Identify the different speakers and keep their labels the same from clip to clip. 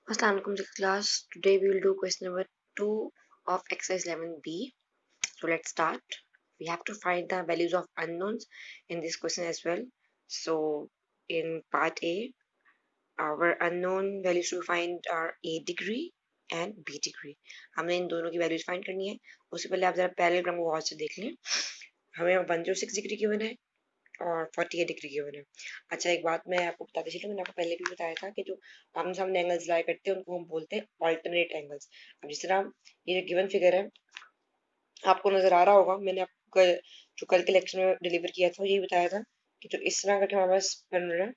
Speaker 1: Assalamualaikum class. Today we will do question number 2 of exercise 11b. So let's start. We have to find the values of unknowns in this question as well. So in part A, our unknown values to find are A degree and B degree. हमने इन दोनों की values find करनी है. उससे पहले आप जरा parallelogram को गौर से देख लें. हमें 106 डिग्री गिवन है और 48 डिग्री गिवन है. अच्छा, एक बात मैं आपको बताती चलूं, मैंने आपको पहले भी बताया था कि जो आमने सामने एंगल्स लाई करते हैं उनको हम बोलते हैं ऑल्टरनेट एंगल्स. अब जिस तरह ये जो गिवन फिगर है आपको नजर आ रहा होगा, मैंने आपको जो कल के लेक्चर में डिलीवर किया था यही बताया था कि जो इस तरह करके हमारे पास बन रहा है,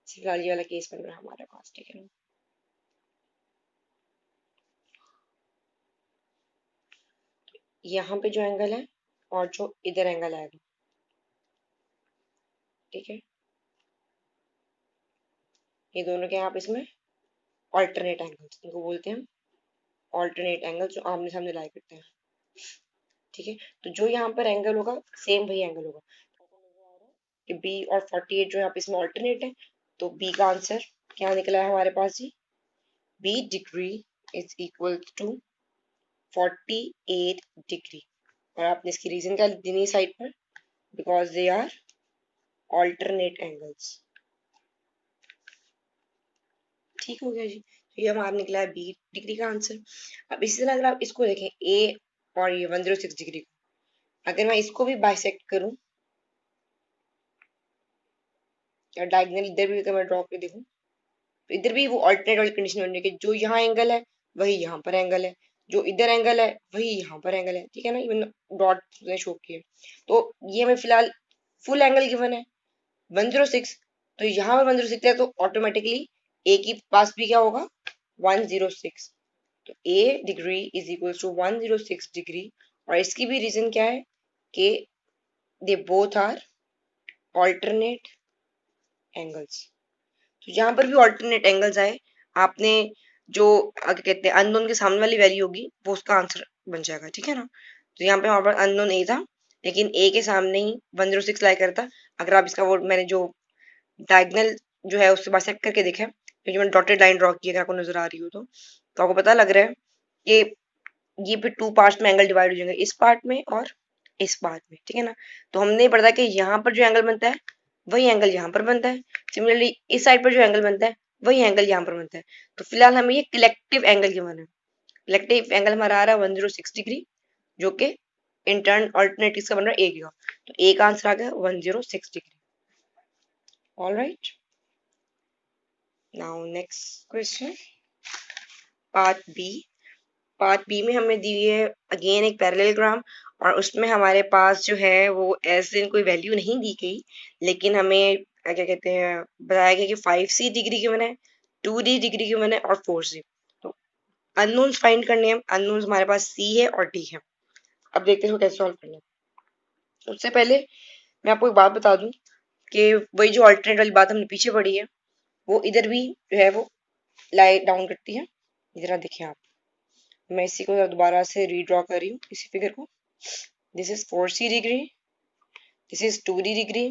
Speaker 1: फिलहाल ये वाला केस बन रहा है हमारे पास, ठीक है ना. यहाँ पे जो एंगल है और जो इधर एंगल आएगा, ठीक है, ये दोनों के आप इसमें ऑल्टरनेट एंगल्स, इनको बोलते हैं ऑल्टरनेट एंगल जो आमने सामने लाई करते हैं. ठीक है, तो जो यहाँ पर एंगल होगा सेम वही एंगल होगा कि बी और 48 जो यहाँ पे इसमें ऑल्टरनेट है, तो बी का आंसर क्या निकला है हमारे पास जी, B degree is equal to 48 degree. और आपने इसकी रीजन क्या देनी साइड पर, because they are alternate angles. ठीक हो गया जी. तो ये हमारा निकला है बी डिग्री का आंसर. अब इसी तरह अगर आप इसको देखें ए और ये 106 डिग्री को, अगर मैं इसको भी बाइसेक्ट करूं या डायगोनल इधर भी अगर मैं ड्रॉ करके देखूं, तो इधर भी वो अल्टरनेट वाली कंडीशन बनने की, जो यहाँ एंगल है वही यहाँ पर एंगल है, जो इधर एंगल है वही यहाँ पर एंगल है. ठीक है ना, इवन डॉट ने शो किया. तो ये हमें फिलहाल फुल एंगल गिवन है 106, तो यहाँ पर 106 है तो ऑटोमेटिकली ए की पास भी क्या होगा 106. तो A degree is equal to 106 degree. और इसकी भी रीजन क्या है कि they both are alternate angles. तो जहां पर भी ऑल्टरनेट एंगल्स आए, आपने जो आगे कहते हैं अननोन के सामने वाली वैल्यू होगी वो उसका आंसर बन जाएगा. ठीक है ना. तो यहाँ पे हमारे पास अननोन ए था, लेकिन ए के सामने ही 106 लाई करता. अगर आप इसका वो मैंने जो डायगोनल जो है उससे बाइसेक्ट करके देखें, तो जो मैंने डॉटेड लाइन ड्रॉ की है, अगर आपको नजर आ रही हो तो आपको पता लग रहा है कि ये फिर टू पार्ट्स में एंगल डिवाइड हो जाएंगे, इस पार्ट में और इस पार्ट में. ठीक है ना. तो हमने पढ़ा कि यहाँ पर जो एंगल बनता है वही एंगल यहाँ पर बनता है. सिमिलरली इस साइड पर जो एंगल बनता है वही एंगल यहाँ पर बनता है. तो फिलहाल हमें ये कलेक्टिव एंगल गिवन है. कलेक्टिव एंगल हमारा आ रहा है 106 डिग्री, जो कि इन टर्न ऑल्टरनेट किसका बन रहा है, ए का. तो ए का आंसर आ गया 106 degree. Alright, now next question part B. Part B में हमें दी है अगेन एक पैरेललोग्राम, और उसमें हमारे पास जो है वो ऐसे कोई वैल्यू नहीं दी गई, लेकिन हमें क्या कहते हैं बताया गया कि 5c डिग्री की बने, 2d डिग्री की बने और 4c. तो अननोन्स फाइंड करने हैं. अननोन्स हमारे पास c है और d है. अब देखते हैं कैसे सॉल्व करना है. उससे पहले मैं आपको एक बात बता दूं कि वही जो अल्टरनेट वाली बात हमने पीछे पढ़ी है वो इधर भी जो है वो लाई डाउन करती है. इधर देखिए आप, मैं इसी को दोबारा से रीड्रॉ कर रही हूँ इसी फिगर को. This is 4c degree, this is 2d degree,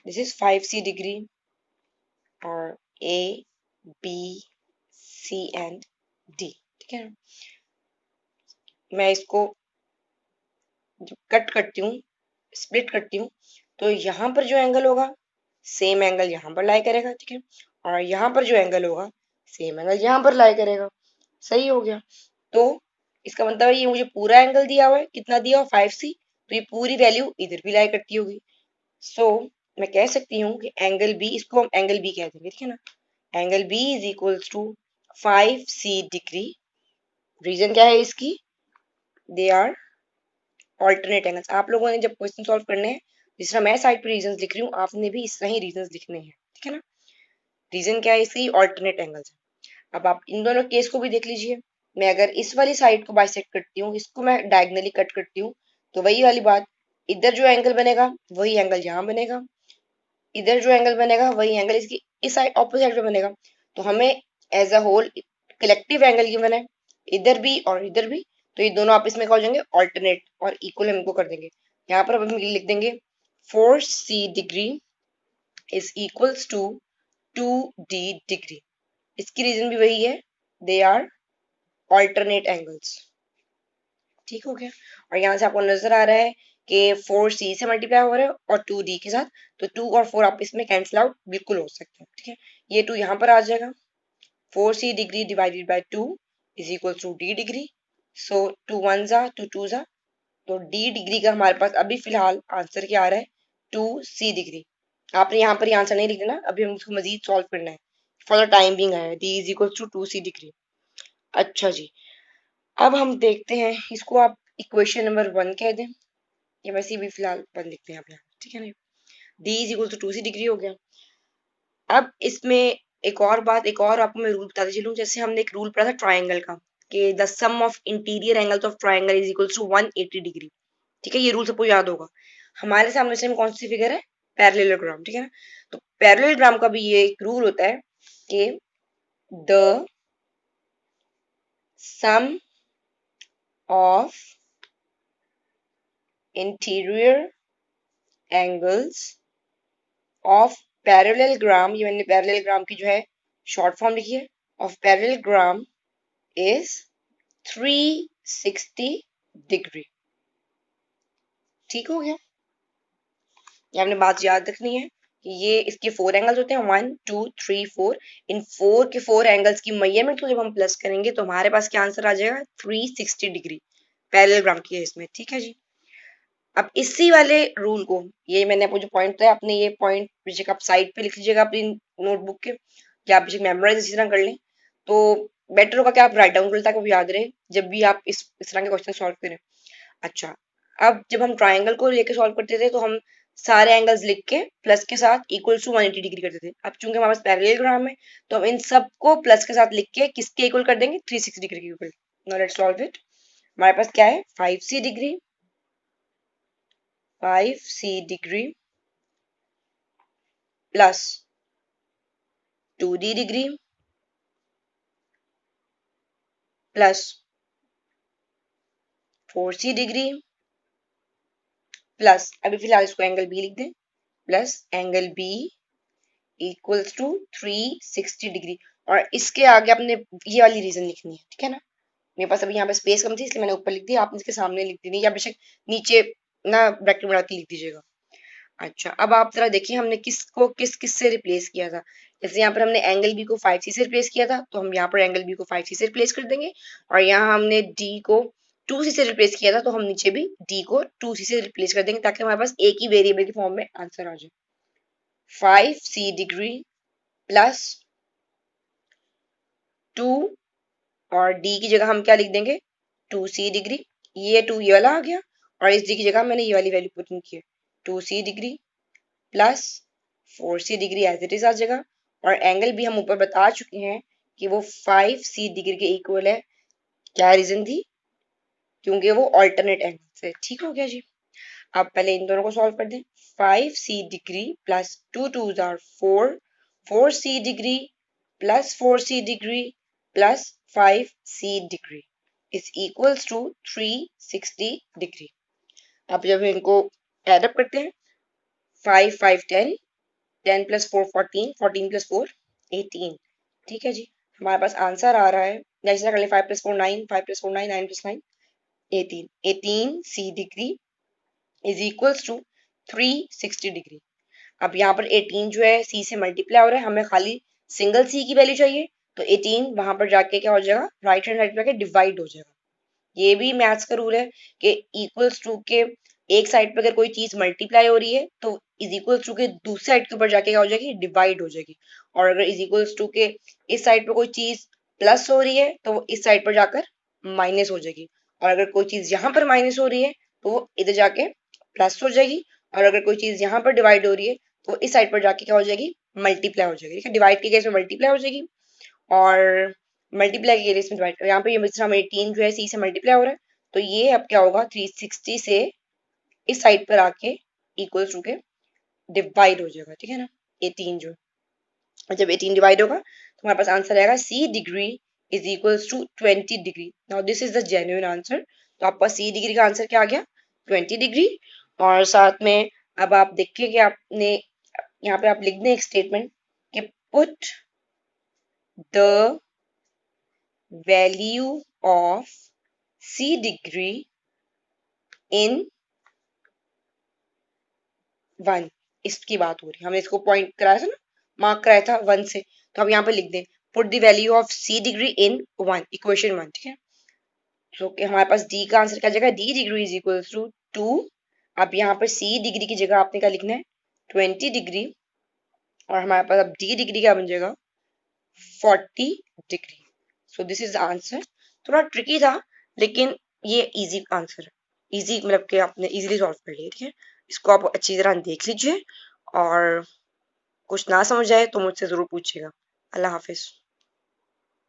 Speaker 1: this is 5c degree, और a b c and d. ठीक है. मैं इसको जब कट करती हूँ, स्प्लिट करती हूँ, तो यहाँ पर जो एंगल होगा सेम एंगल यहाँ पर लाई करेगा. ठीक है. और यहाँ पर जो एंगल होगा सेम एंगल यहाँ पर लाई करेगा. सही हो गया. तो इसका मतलब है ये मुझे पूरा एंगल दिया हुआ है, कितना दिया हुआ 5c, तो ये पूरी वैल्यू इधर भी लाई करती होगी. सो मैं कह सकती हूँ कि एंगल बी, इसको हम एंगल बी कह देंगे. ठीक है ना. Angle B is equals to 5c degree. Reason क्या है इसकी, दे आर ऑल्टरनेट एंगल्स. आप लोगों ने जब क्वेश्चन सॉल्व करने हैं, जिस तरह मैं साइड पे रीजंस लिख रही हूँ, आपने भी इस तरह ही रीजंस लिखने हैं. ठीक है ना. रीजन क्या है इसकी, ऑल्टरनेट एंगल्स है. अब आप इन दोनों केस को भी देख लीजिए. मैं अगर इस वाली साइड को बाइसेक्ट करती हूँ, इसको मैं डायगनली कट करती हूँ, तो वही वाली बात, इधर जो एंगल बनेगा वही एंगल यहाँ बनेगा, इधर जो एंगल बनेगा वही एंगल इसकी इस साइड ऑपोजिट में बनेगा. तो हमें as a whole collective angle given है इधर भी और इधर भी, तो ये दोनों आपस में क्या हो जाएंगे ऑल्टरनेट, और इक्वल हम इनको कर देंगे. यहाँ पर अब हम लिख देंगे 4c degree is equals to 2d degree. इसकी रीजन भी वही है, दे आर ऑल्टरनेट एंगल्स। ठीक हो गया। और यहाँ से आपको नजर आ रहा है कि 4c से मल्टीप्लाई हो रहा है और 2d के साथ, तो 2 और 4 आप इसमें कैंसिल आउट बिल्कुल हो सकते हैं। ठीक है, ये 2 यहाँ पर आ जाएगा, 4c degree divided by 2 is equal to d degree. So 2 1 जा 2 2 जा, तो d डिग्री का हमारे पास अभी फिलहाल आंसर क्या आ रहा है, 2c डिग्री। आपने यहाँ पर ये आंसर नहीं लिख देना, अभी हम इसको मजीद सॉल्व करना है। फॉर द टाइम बिंग आया d is equal to 2c degree. अच्छा जी, अब हम देखते हैं इसको, आप इक्वेशन नंबर 1 कह दें या वैसे भी फिलहाल 1 लिखते हैं आप यहाँ, ठीक है ना। d is equal to 2c degree हो गया। अब इसमें एक और बात, एक और आपको मैं रूल बताते चलूं। जैसे हमने एक रूल पढ़ा था ट्राइंगल का, कि the sum of interior angles of triangle is equal to 180 degree. ठीक है, ये रूल सबको याद होगा। हमारे सामने से कौन सी फिगर है, पैरेललोग्राम। ठीक है ना, तो पैरेललोग्राम का भी ये एक रूल होता है कि the sum of interior angles of parallelogram, ये मैंने पैरेललोग्राम की जो है शॉर्ट फॉर्म लिखी है, ऑफ पैरेललोग्राम इज 360 डिग्री। ठीक हो गया, ये आपने बात याद रखनी है कि ये इसके 4 एंगल्स होते हैं, 1 2 3 4। इन 4 के 4 एंगल्स की मेजरमेंट को जब हम प्लस करेंगे तो हमारे पास क्या आंसर आ जाएगा, 360 डिग्री पैरेललोग्राम की केस में। ठीक है जी, अब इसी वाले रूल को, ये मैंने आपको जो पॉइंट है, अपने ये पॉइंट बेशक आप साइड पे लिख लीजिएगा अपनी नोटबुक के, या आप बेशक मेमोराइज इसी तरह कर लें, तो बेटर होगा कि आप राइट डाउन कर लें ताकि वो याद रहे जब भी आप इस तरह के क्वेश्चन सॉल्व करें। अच्छा, अब जब हम ट्राइंगल को लेके सॉल्व करते थे तो हम सारे एंगल्स लिख के प्लस के साथ इक्वल टू 180 डिग्री करते थे। अब चूंकि हमारे पास पैरेललोग्राम है तो हम इन सबको प्लस के साथ लिख के किसके इक्वल कर देंगे, 360 डिग्री के equal. Now let's solve it. हमारे पास क्या है, 5c degree, 5c degree plus 2d degree plus 4c degree plus, अभी फिलहाल इसको एंगल बी लिख दें, plus angle B equals to 360 degree. और इसके आगे आपने ये वाली रीजन लिखनी है। ठीक है ना, मेरे पास अभी यहाँ पे स्पेस कम थी इसलिए मैंने ऊपर लिख दिया, आपने इसके सामने लिख दी, या बेशक नीचे ना ब्रैकेट बना के लिख दीजिएगा। अच्छा, अब आप जरा देखिए हमने किसको किस किस से रिप्लेस किया था। जैसे यहाँ पर हमने एंगल बी को 5c से रिप्लेस किया था, तो हम यहाँ पर एंगल बी को 5c से रिप्लेस कर देंगे। और यहाँ हमने डी को 2c से रिप्लेस किया था, तो हम नीचे भी डी को 2c से रिप्लेस कर देंगे ताकि हमारे पास एक ही वेरिएबल की फॉर्म में आंसर आ जाए। 5c डिग्री प्लस 2, और डी की जगह हम क्या लिख देंगे, 2c डिग्री। ये 2 ये वाला आ गया, और इस डी की जगह मैंने ये वाली वैल्यू पुट इन की है, 2c degree plus 4c degree as it is आ जाएगा। और एंगल भी हम ऊपर बता चुके हैं कि वो 5c डिग्री के इक्वल है। क्या रीजन थी, क्योंकि वो ऑल्टरनेट एंगल है। ठीक हो गया जी, आप पहले इन दोनों को सॉल्व कर दें। 5c degree plus 2 2 are 4, 4c degree plus 4c degree plus 5c degree is equals to 360 degree. अब जब इनको एडअप करते हैं, 5 5 10, 10 प्लस 4 14, 14 प्लस 4 18। ठीक है जी, हमारे पास आंसर आ रहा है, जैसे कर ले, 5 plus 4 9, 5 plus 4 9, 9 plus 9 18, 18c degree is equals to 360 degree. अब यहाँ पर 18 जो है c से मल्टीप्लाई हो रहा है, हमें खाली सिंगल c की वैल्यू चाहिए, तो 18 वहां पर जाके क्या हो जाएगा, राइट हैंड साइड पे जाके डिवाइड हो जाएगा। ये भी मैथ्स का रूल है कि इक्वल्स टू के एक साइड पे अगर कोई चीज मल्टीप्लाई हो रही है तो इज इक्वल्स टू के दूसरी साइड के ऊपर जाके क्या हो जाएगी, डिवाइड हो जाएगी। और अगर इज इक्वल्स टू के इस साइड पे कोई चीज प्लस हो रही है तो वो इस साइड पर जाकर माइनस हो जाएगी। और अगर कोई चीज यहाँ पर माइनस हो रही है तो वो इधर जाके प्लस हो जाएगी। और अगर कोई चीज यहाँ पर डिवाइड हो रही है तो इस साइड पर जाके क्या हो जाएगी, मल्टीप्लाई हो जाएगी। ठीक है, डिवाइड के केस में मल्टीप्लाई हो जाएगी और मल्टीप्लाई के केस में डिवाइड। यहाँ पे ये मिश्रा में 18 जो है सी से मल्टीप्लाई हो रहा है, तो ये अब क्या होगा, 360 से इस साइड पर आके इक्वल टू के डिवाइड हो जाएगा। ठीक है ना, 18 जो, और जब 18 डिवाइड होगा तो हमारे पास आंसर आएगा C degree is equals to 20 degree. Now this is the genuine answer. तो आपका सी डिग्री का आंसर क्या आ गया, 20 डिग्री। और साथ में अब आप देखिए कि आपने यहाँ पे आप लिख दें एक स्टेटमेंट कि put the value of C degree in 1। इसकी बात हो रही है, हमने इसको पॉइंट कराया था ना, मार्क कराया था 1 से, तो हम यहाँ पे लिख दें put the value of C degree in 1, equation 1, ठीक है। तो हमारे पास डी का आंसर क्या जगह, D degree is equal to 2। अब यहाँ पर सी डिग्री की जगह आपने क्या लिखना है, 20 डिग्री, और हमारे पास अब डी डिग्री क्या बन जाएगा, 40 degree. So this is answer. थोड़ा ट्रिकी था लेकिन ये इजी आंसर है, इजी मतलब कि आपने इजीली सॉल्व कर लिया, ठीक है। इसको आप अच्छी तरह देख लीजिए और कुछ ना समझ आए तो मुझसे जरूर पूछिएगा। अल्लाह हाफिज।